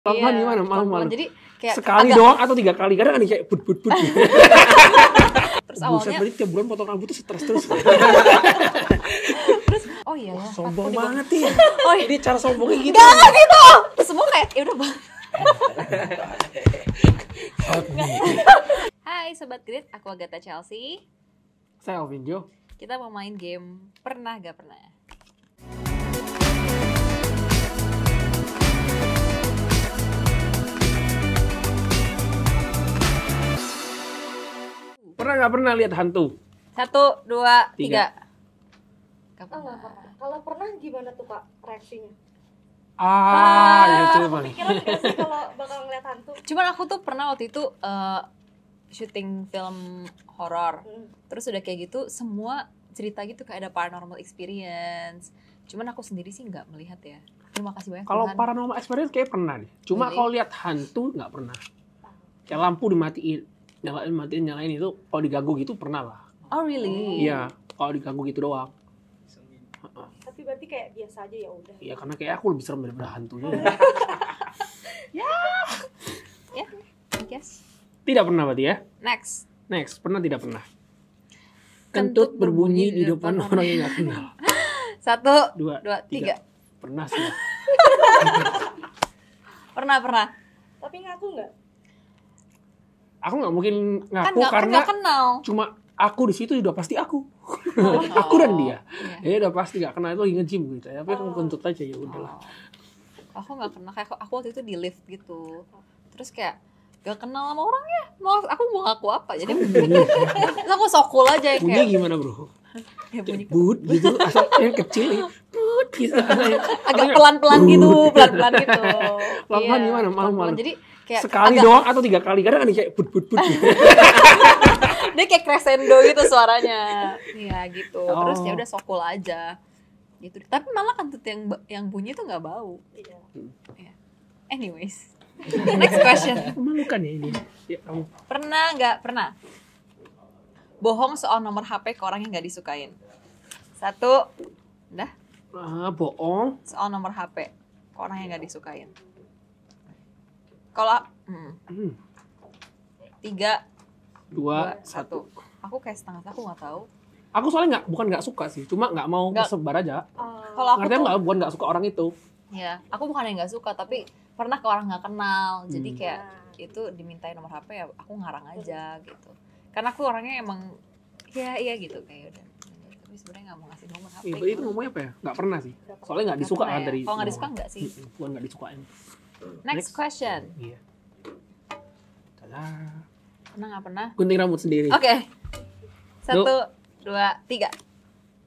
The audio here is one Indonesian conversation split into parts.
Pelan-pelan Iya, gimana? Malu-malu. Jadi kayak sekali agak- doang atau 3 kali? Kadang ada kayak but. Terus Buset, awalnya, berarti tiap bulan potong rambut tuh stres terus. oh iya ya. Sombong aku banget ya. Oh iya. Jadi cara sombongnya gitu. Gak gitu. Terus semua kayak ya udah bang. Hai Sobat Grit, aku Agatha Chelsea. Saya Alvin Jo. Kita mau main game Pernah Gak Pernah. Pernah nggak pernah lihat hantu? 1, 2, 3. Tiga. Gak Oh, pernah. nggak pernah. Kalau pernah gimana tuh Kak reaksinya? Itu paling. Kepikiran nggak sih kalau bakal ngeliat hantu? Cuman aku tuh pernah waktu itu syuting film horor. Terus udah kayak gitu semua cerita gitu kayak ada paranormal experience. Cuman aku sendiri sih nggak melihat ya. Terima kasih banyak Kalau Tuhan. paranormal experience kayak pernah nih. Cuma Really? kalau lihat hantu nggak pernah. Kayak lampu dimatiin, nyalain itu kalau diganggu gitu pernah lah. Oh really? Iya, kalau diganggu gitu doang. Tapi berarti kayak biasa aja ya udah. Iya, karena kayak aku lebih serem daripada hantunya. Ya, I guess. Tidak pernah berarti ya? Next. Pernah tidak pernah? Kentut Kentut berbunyi di depan orang yang nggak kenal. 1, 2, 2, 3. Pernah sih. Pernah. Tapi ngaku nggak? Aku nggak mungkin Kan ngaku karena nggak kenal. cuma aku di situ udah pasti aku. Aku dan dia. Iya. Ya udah pasti nggak kenal itu lagi nge-gym gitu. Tapi aku kentut aja ya udahlah. Aku nggak kenal, kayak aku waktu itu di lift gitu. Terus kayak gak kenal sama orangnya. Aku mau ngaku apa? Jadi terus aku sokul aja Bunyi kayak gimana bro? ya, bunyi But gitu, asal yang kecil ya. But gitu. agak pelan-pelan gitu. Pelan-pelan Iya, gimana? Malu-malu. pelan-pelan. Jadi kayak Sekali agak- doang atau 3 kali? Kadang ada kayak but gitu. dia kayak crescendo gitu suaranya. Iya gitu. Terus Oh. ya udah sokul aja. Gitu. Tapi malah kentut yang bunyi tuh nggak bau. Iya. Iya. Anyways. Next question. Memalukan ya ini. Ya, kamu. Pernah nggak pernah bohong soal nomor HP ke orang yang nggak disukain? 1, udah. Bohong. Soal nomor HP ke orang yang nggak disukain. Kalau 3, 2, 2, 1. 1. Aku kayak setengah, aku nggak tahu. Aku soalnya bukan nggak suka sih, cuma nggak mau Nggak. sebar aja. Kalau aku Ngerti tuh, bukan nggak suka orang itu. ya, aku bukan yang nggak suka, tapi pernah ke orang nggak kenal. Jadi kayak Nah, itu dimintain nomor HP ya, aku ngarang aja gitu. Karena aku orangnya emang, iya gitu kayak udah. Tapi sebenarnya nggak mau ngasih nomor HP. Iya, itu ngomongnya apa ya? Nggak pernah sih. Soalnya nggak disuka pernah kan ya? dari. Kalau nggak disuka nggak sih? Bukan nggak disukain. Next question. Iya. Tada. Pernah nggak pernah? Gunting rambut sendiri. Oke. 1, 2, 3.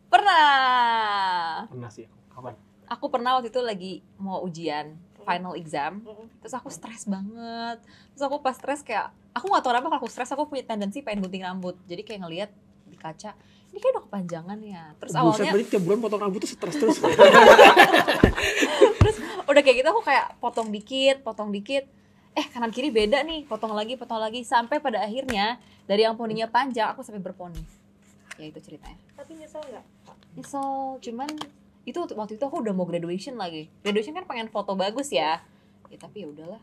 Pernah. Pernah sih. Kapan? Aku pernah waktu itu lagi mau ujian final exam. Terus aku stres banget. Terus aku pas stres kayak aku nggak tahu kenapa kalau aku stres aku punya tendensi pengen gunting rambut. Jadi kayak ngelihat di kaca, ini kayak udah kepanjangan ya. Terus Buset, awalnya berarti tiap bulan potong rambut tuh stres terus. terus udah kayak gitu aku kayak potong dikit. Kanan kiri beda nih, potong lagi sampai pada akhirnya dari yang poninya panjang aku sampai berponi. Ya itu ceritanya. tapi nyesel nggak? Nyesel, cuman itu waktu itu aku udah mau graduation lagi. Graduation kan pengen foto bagus ya. Ya tapi ya udahlah.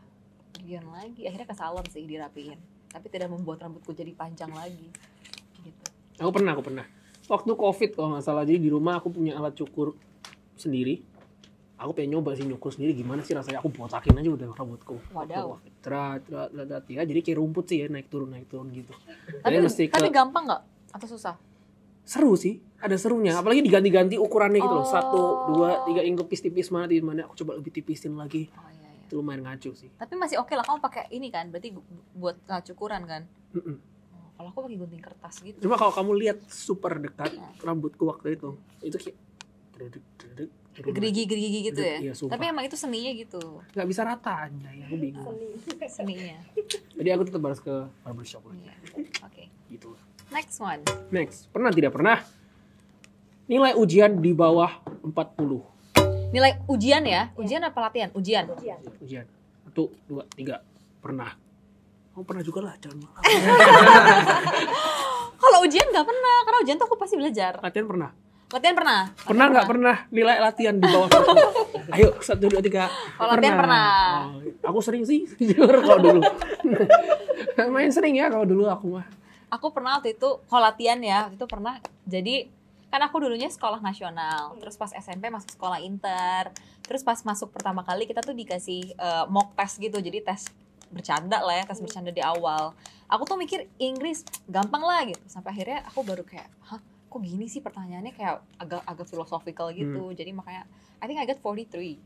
Bagian lagi. Akhirnya ke salon sih dirapiin. Tapi tidak membuat rambutku jadi panjang lagi. Gitu. Aku pernah. Waktu COVID kalau nggak salah, jadi di rumah aku punya alat cukur sendiri. Aku pengen nyoba sih nyukur sendiri gimana sih rasanya. Aku botakin aja udah rambutku. Wadaw. Terat ya. Jadi kayak rumput sih ya, naik turun gitu. Tapi, Jadi mesti tapi gampang nggak? Atau susah? seru sih, ada serunya. Apalagi diganti-ganti ukurannya gitu loh. Oh. 1, 2, 3 yang tipis-tipis mana di mana. Aku coba lebih tipisin lagi. Oh iya. Itu lumayan ngaco sih. Tapi masih oke lah kamu pakai ini kan. Berarti buat cukuran kan? Mm-mm. Oh, kalau aku pakai gunting kertas gitu. Cuma kalau kamu lihat super dekat rambutku waktu itu kayak dredeg, Gerigi gitu ya? Iya, sumpah. Tapi emang itu seninya gitu. nggak bisa rata aja ya, aku bingung. Seninya. Jadi aku tetap harus ke barbershop lagi. Iya. Oke. Gitu. Next one. Next, pernah tidak pernah nilai ujian di bawah 40? Nilai ujian ya? Ujian apa latihan? Ujian. Ujian. 1, 2, 3. Pernah. Kamu pernah juga lah, jangan malah. Kalau ujian nggak pernah, karena ujian tuh aku pasti belajar. Latihan pernah. Latihan pernah? Pernah nggak pernah nilai latihan di bawah 1? Ayo 1, 2, 3. Kalau latihan pernah. Oh, aku sering sih jujur kalau dulu. Main sering ya kalau dulu aku mah. Aku pernah waktu itu, kalau latihan ya, waktu itu pernah. Jadi kan aku dulunya sekolah nasional, terus pas SMP masuk sekolah inter, terus pas masuk pertama kali kita tuh dikasih mock test gitu, jadi tes bercanda lah ya, tes bercanda di awal. Aku tuh mikir Inggris gampang lah gitu, sampai akhirnya aku baru kayak, hah kok gini sih pertanyaannya, kayak agak philosophical gitu. Jadi makanya I think I got 43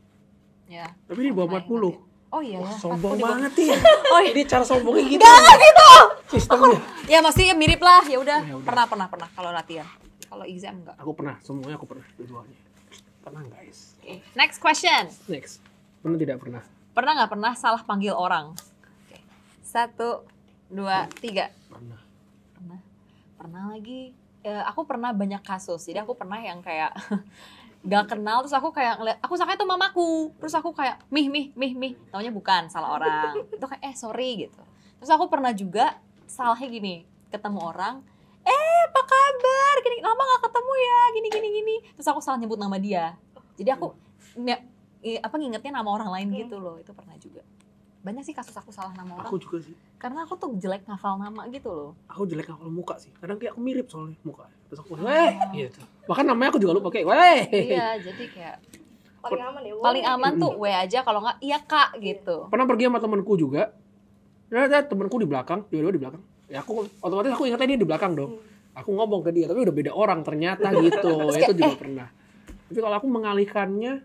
ya. Tapi di bawah 40. Oh iya ya. Sombong banget ya. Oh iya. Ini cara sombongnya gitu. Gak gitu. Sistemnya. Ya maksudnya mirip lah, ya udah. Ya udah. Pernah kalau latihan. Kalau exam enggak. Aku pernah, semuanya aku pernah dua-duanya. Tenang guys. Okay. Next question. Next. Pernah tidak pernah? Pernah nggak pernah salah panggil orang? Okay. 1, 2, 3. Pernah lagi. Aku pernah banyak kasus. Jadi aku pernah yang kayak gak kenal, terus aku kayak ngeliat, aku sangka itu mamaku, terus aku kayak mih, taunya bukan, salah orang. Itu kayak sorry gitu. Terus aku pernah juga salahnya gini, ketemu orang, apa kabar, gini, lama gak ketemu ya, gini. Terus aku salah nyebut nama dia. Jadi aku ngingetnya nama orang lain gitu loh. Itu pernah juga. Banyak sih kasus aku salah nama orang. Aku juga sih. Karena aku tuh jelek ngafal nama gitu loh. Aku jelek ngafal muka sih. Kadang kayak aku mirip soalnya muka. Terus aku gitu. Bahkan namanya aku juga lupa kayak Iya, jadi kayak Paling aman ya. paling aman tuh W aja, kalau nggak iya Kak gitu. Pernah pergi sama temanku juga. Ada temanku di belakang, dua-dua di belakang. Ya aku otomatis aku ingatnya dia di belakang dong. Aku ngomong ke dia, tapi udah beda orang ternyata gitu. Itu juga pernah. Tapi kalau aku mengalihkannya,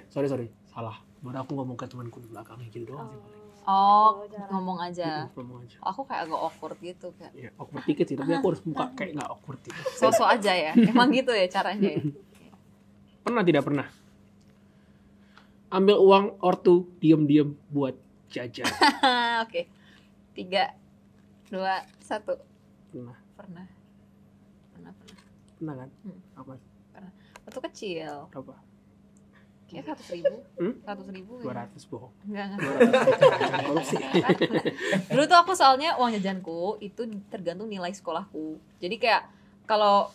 sorry, salah. Baru aku ngomong ke temanku di belakang gitu doang sih paling. Oh, ngomong aja. Ngomong aja. Aku kayak agak awkward gitu kayak. Ya, awkward dikit sih, tapi aku harus muka kayak nggak awkward gitu. Sosok aja ya. Emang gitu ya caranya ya. Pernah tidak pernah? Ambil uang ortu diam-diam buat jajan. Oke. 3, 2, 1. Pernah. Pernah Pernah kan? Apa? waktu kecil. Berapa? Kayak 100.000. 100.000 ya. 200 bohong. Enggak. Korupsi. Dulu tuh aku soalnya uang jajanku itu tergantung nilai sekolahku. Jadi kayak kalau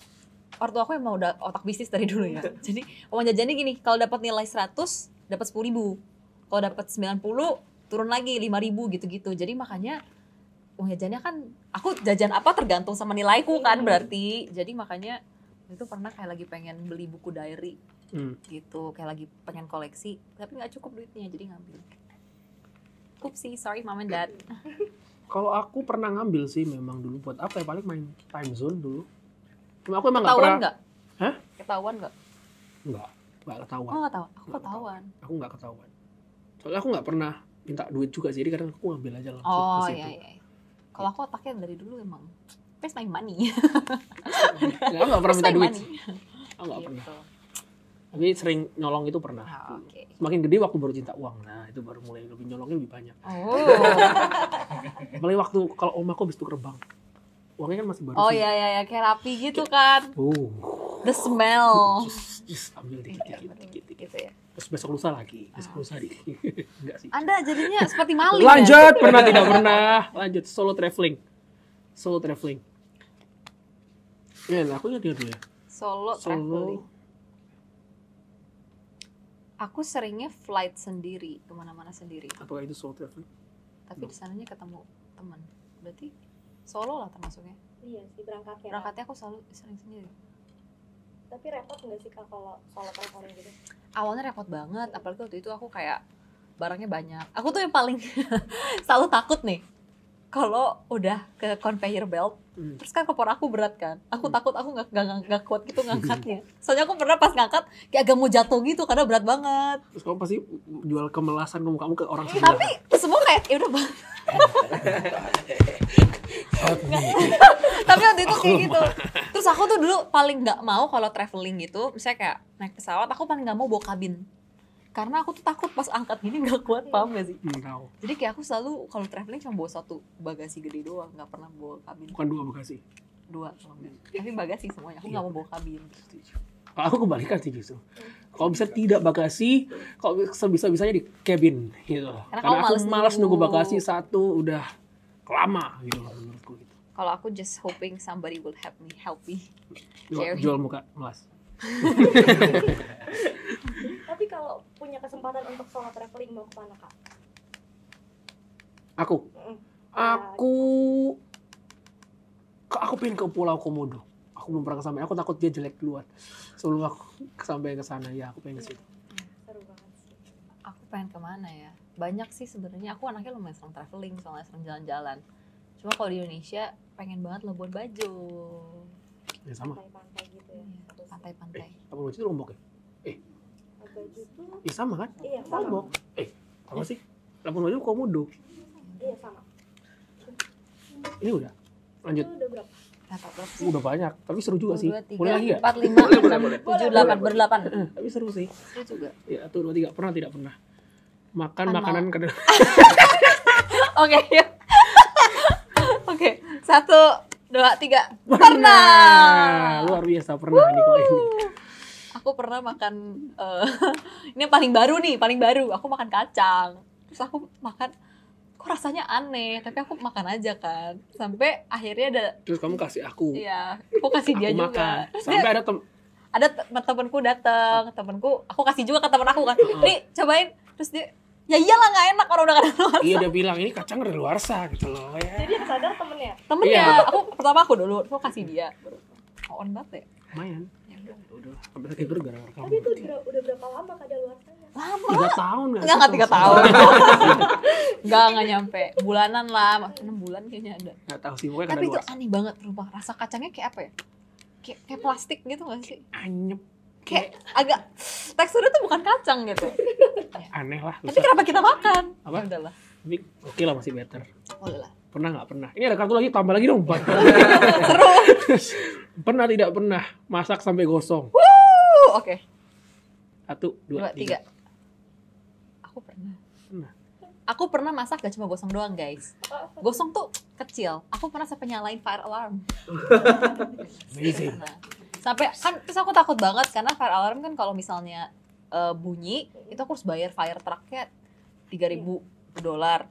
ortu aku emang udah otak bisnis dari dulu ya. Jadi uang jajannya gini, kalau dapat nilai 100 dapat 10.000. Kalau dapat 90 turun lagi 5.000 gitu-gitu. Jadi makanya uang jajannya kan aku jajan apa tergantung sama nilaiku kan berarti. Jadi makanya itu pernah kayak lagi pengen beli buku diary gitu, kayak lagi pengen koleksi tapi nggak cukup duitnya jadi ngambil. Oopsie, sorry mom and dad. Kalau aku pernah ngambil sih memang dulu buat apa ya, paling main time zone dulu. Cuma aku emang nggak Ketahuan pernah. nggak? Hah? Ketahuan nggak? Nggak ketahuan. Oh nggak tahu, aku ketahuan. Aku nggak ketahuan. Soalnya aku nggak pernah minta duit juga sih, jadi kadang aku ngambil aja langsung Oh ke situ. iya. Kalau aku otaknya dari dulu emang where's my money? Ya, aku nggak pernah minta Where's my duit. money? Aku nggak pernah. Gitu. Tapi sering nyolong itu pernah. Ah, oke. Semakin gede waktu baru cinta uang. Nah itu baru mulai lebih nyolongnya lebih banyak. Oh. Apalagi waktu kalau oma aku habis tuker bank. Uangnya kan masih baru. Oh sih. iya kayak rapi gitu kan. The The smell. Just ambil dikit. Gitu ya. Terus besok lusa lagi. Besok lusa dikit. Enggak sih. Anda jadinya seperti maling. Lanjut, pernah tidak pernah. Lanjut, solo traveling. Ya, aku ingat dulu ya. Solo traveling. Aku seringnya flight sendiri, kemana-mana sendiri. Apakah itu solo traveling? Tapi di sananya ketemu teman. Berarti solo lah termasuknya. Iya sih, berangkatnya. Berangkatnya aku selalu sering sendiri. Tapi repot nggak sih Kak kalau solo traveling gitu? Awalnya repot banget, apalagi waktu itu aku kayak barangnya banyak. Aku tuh yang paling selalu takut nih. Kalau udah ke conveyor belt, terus kan kopor aku berat kan. Aku takut aku nggak kuat gitu ngangkatnya. Soalnya aku pernah pas ngangkat kayak agak mau jatuh gitu karena berat banget. Terus kamu pasti jual kemelasan kamu ke orang sebelah. Tapi semua kayak ya udah bang. Tapi waktu itu kayak gitu. Terus aku tuh dulu paling nggak mau kalau traveling gitu, misalnya kayak naik pesawat, aku paling nggak mau bawa kabin. Karena aku tuh takut pas angkat gini nggak kuat, paham gak sih? Tahu. Jadi kayak aku selalu kalau traveling cuma bawa satu bagasi gede doang, nggak pernah bawa kabin. Bukan 2 bagasi. 2 kalau enggak. Tapi bagasi semuanya, aku nggak mau bawa kabin. Kalau aku kebalikan sih justru. Kalau bisa tidak bagasi, kalau sebisa-bisanya di cabin gitu. Karena Karena kamu aku males malas nunggu. nunggu bagasi satu udah lama gitu loh menurutku gitu. Kalau aku just hoping somebody will help me. Sharing. Jual muka melas. Tapi kalau punya kesempatan untuk solo traveling mau kemana Kak? Aku Mm-mm. aku pengen ke Pulau Komodo. Aku belum pernah kesana. Aku takut dia jelek duluan. Sebelum aku sampai ke sana ya, aku pengen ke situ. Seru banget sih. Aku pengen kemana ya? Banyak sih sebenarnya. Aku anaknya lumayan senang traveling, soalnya sering jalan-jalan. Cuma kalau di Indonesia pengen banget Labuan Bajo. Ya sama. Pantai-pantai gitu ya. Seru sih. Pantai-pantai. Labuan Bajo itu Lombok ya? Labuan Bajo tuh Iya sama kan? iya sama. Lombok. Apa sih? Labuan Bajo Komodo. Iya sama. Ini udah. Lanjut. Itu udah berapa? Berapa sih? Udah banyak, tapi seru juga sih. 2, 3, Boleh lagi ya? 4, 5, 6, 7, 8, berdelapan. Tapi seru sih. Seru juga. Ya, 1, 2, 3. Pernah tidak pernah? Makan Ano. makanan kadang. Oke, yuk. Oke, 1, 2, 3. Luar biasa pernah nih kalau ini. Aku pernah makan ini yang paling baru nih, paling baru. Aku makan kacang. Terus aku makan kok rasanya aneh, tapi aku makan aja kan. Sampai akhirnya Terus kamu kasih aku. iya, aku kasih dia Aku juga. makan. Terus Sampai ada ada temanku datang, temanku, aku kasih juga ke teman aku kan. Nih, cobain. Terus dia, ya iyalah nggak enak kalau udah kadang iya dia bilang ini kacang dari luar sah gitu loh ya. Jadi dia sadar temennya. temennya. Iya. Aku pertama aku dulu, terus aku kasih dia. On banget ya. Lumayan. Ya udah. Udah sampai sakit perut gara-gara kamu. Tapi itu udah berapa lama kada luar sana? Lama. 3 tahun nggak? Enggak 3 tahun. Enggak nyampe. Bulanan lah, 6 bulan kayaknya ada. Nggak tahu sih pokoknya Tapi kada itu luar. aneh banget rumah. Rasa kacangnya kayak apa ya? Kayak plastik gitu gak sih? Anyep. Kayak agak teksturnya tuh bukan kacang gitu. Aneh lah. Tapi Susah. kenapa kita makan? Apa? Ya udahlah. Tapi oke lah masih better. Boleh lah. Pernah nggak pernah? Ini ada kartu lagi, tambah lagi dong 4. Seru. Pernah tidak pernah masak sampai gosong? Oke. 1, 2, 3. 3. Aku pernah. Pernah. Aku pernah masak gak cuma gosong doang, guys. Gosong tuh kecil. Aku pernah sampai nyalain fire alarm. Amazing. Pernah. Sampai kan terus aku takut banget karena fire alarm kan kalau misalnya bunyi itu aku harus bayar fire trucknya $3.000.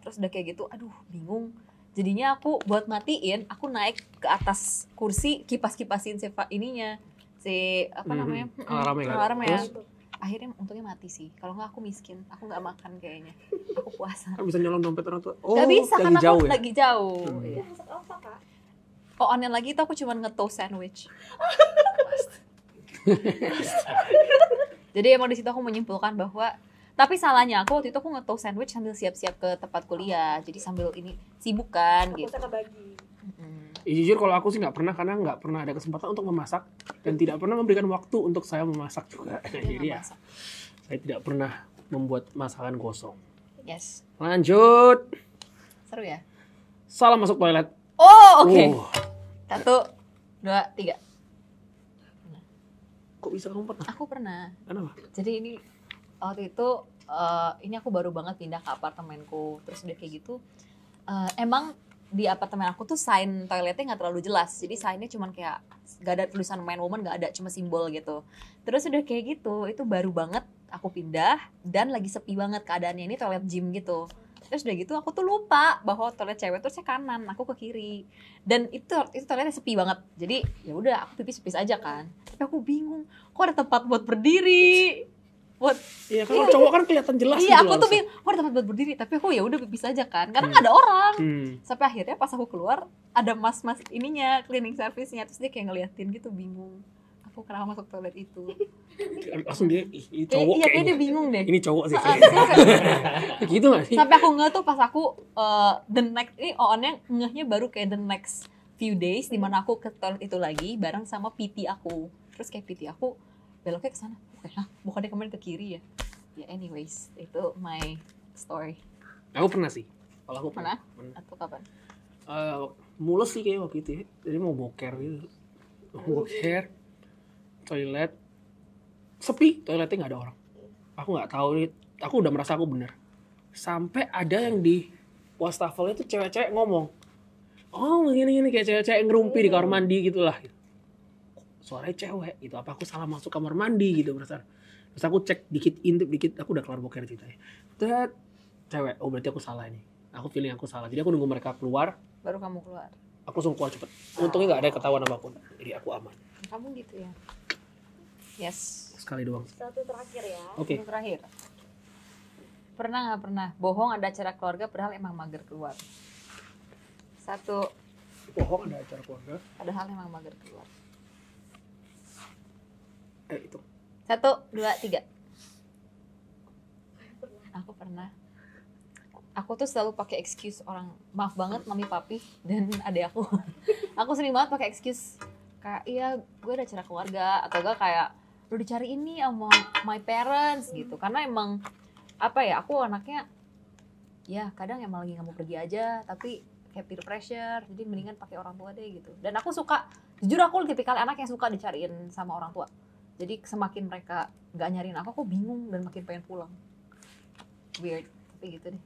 Terus udah kayak gitu, aduh bingung. Jadinya aku buat matiin, aku naik ke atas kursi kipas-kipasin si ininya si apa namanya Alarmnya kan? alarmnya. Terus? Akhirnya untungnya mati sih. Kalau nggak aku miskin, aku nggak makan kayaknya. Aku puasa. Kan bisa nyolong dompet orang tua. Oh, Gak bisa lagi karena jauh aku ya? lagi jauh. Hmm. Iya. Masak apa Kak? Oh, online lagi itu aku cuma nge-toast sandwich. Jadi emang di situ aku menyimpulkan bahwa tapi salahnya aku waktu itu aku nge-toast sandwich sambil siap-siap ke tempat kuliah. Jadi sambil ini sibuk kan Aku gitu. usah kebagi. Ya, jujur kalau aku sih nggak pernah karena nggak pernah ada kesempatan untuk memasak dan tidak pernah memberikan waktu untuk saya memasak juga. Jadi ya Masak. saya tidak pernah membuat masakan kosong. Yes. Lanjut. Seru ya? Salah masuk toilet. Oh, oke. 1, 2, 3. Kok bisa kamu pernah? Aku pernah. Kenapa? Jadi ini waktu itu ini aku baru banget pindah ke apartemenku. Terus udah kayak gitu. Emang di apartemen aku tuh sign toiletnya nggak terlalu jelas. Jadi signnya cuman kayak gak ada tulisan man woman, nggak ada, cuma simbol gitu. Terus udah kayak gitu, itu baru banget aku pindah dan lagi sepi banget keadaannya, ini toilet gym gitu. Terus udah gitu aku tuh lupa bahwa toilet cewek tuh saya kanan, aku ke kiri. Dan itu toiletnya sepi banget. Jadi ya udah aku pipis-pipis aja kan. Tapi aku bingung, kok ada tempat buat berdiri? Buat Iya, kalau cowok kan kelihatan jelas iya, gitu aku tuh harusnya. bingung, kok ada tempat buat berdiri? Tapi aku ya udah pipis aja kan, karena nggak ada orang. Sampai akhirnya pas aku keluar ada mas-mas ininya, cleaning service-nya, terus dia kayak ngeliatin gitu, bingung. Aku kenapa masuk toilet itu? Langsung dia, "Ih, ini cowok Iya, kayak dia kayaknya. bingung deh. Ini cowok sih Heeh, kayaknya." Gitu nggak sih? Sampai aku ngeh tuh pas aku the next ini on-nya ngehnya baru kayak the next few days dimana aku ke toilet itu lagi bareng sama PT aku. Terus kayak PT aku beloknya ke sana. Hah, bukannya kemarin ke kiri ya? Ya anyways, itu my story. Aku pernah sih. Kalau aku Pernah? pernah. Atau kapan? Mulus sih kayak waktu itu ya. Jadi mau boker gitu. Boker. Toilet. Sepi. Toiletnya nggak ada orang. Aku nggak tahu nih. Aku udah merasa aku bener. Sampai ada yang di wastafelnya tuh cewek-cewek ngomong. Oh begini-gini kayak cewek-cewek ngerumpi di kamar mandi gitulah. Suaranya cewek gitu. Apa aku salah masuk kamar mandi gitu perasaan. Terus aku cek dikit, intip dikit. Aku udah kelar boker ceritanya. Terus cewek. Oh berarti aku salah nih. Aku feeling aku salah. Jadi aku nunggu mereka keluar. Baru kamu keluar. Aku langsung keluar cepet. Untungnya nggak ada ketahuan apapun, jadi aku aman. Kamu gitu ya. Yes. Sekali doang. Satu terakhir ya. Oke. Yang terakhir. Pernah nggak pernah bohong ada acara keluarga padahal emang mager keluar? Satu, Bohong ada acara keluarga. padahal emang mager keluar. Itu. 1, 2, 3. Aku pernah. Aku tuh selalu pakai excuse orang, maaf banget mami papi dan adik aku. Aku sering banget pakai excuse kayak iya gue ada acara keluarga atau enggak kayak lu dicari ini sama my parents gitu. Karena emang apa ya, aku anaknya ya kadang emang lagi nggak mau pergi aja tapi kayak peer pressure, jadi mendingan pakai orang tua deh gitu. Dan aku suka, jujur aku tipikal anak yang suka dicariin sama orang tua. Jadi semakin mereka nggak nyariin aku bingung dan makin pengen pulang. Weird, tapi gitu deh.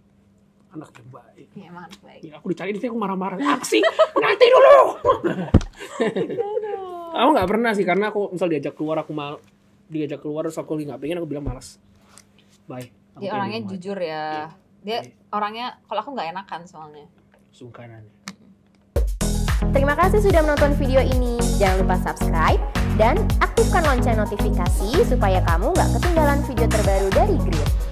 Anak yang baik. Ya emang anak baik. Ya, aku dicari di sini aku marah-marah. Aksi, nanti dulu. Aku nggak pernah sih, karena aku misal diajak keluar diajak keluar terus aku nggak pengen, aku bilang malas. Bye. Aku Dia pengen orangnya di rumah jujur aja. ya. Dia Iya. orangnya, kalau aku nggak enakan soalnya. Sungkanannya. Terima kasih sudah menonton video ini. Jangan lupa subscribe dan aktifkan lonceng notifikasi supaya kamu nggak ketinggalan video terbaru dari Grid.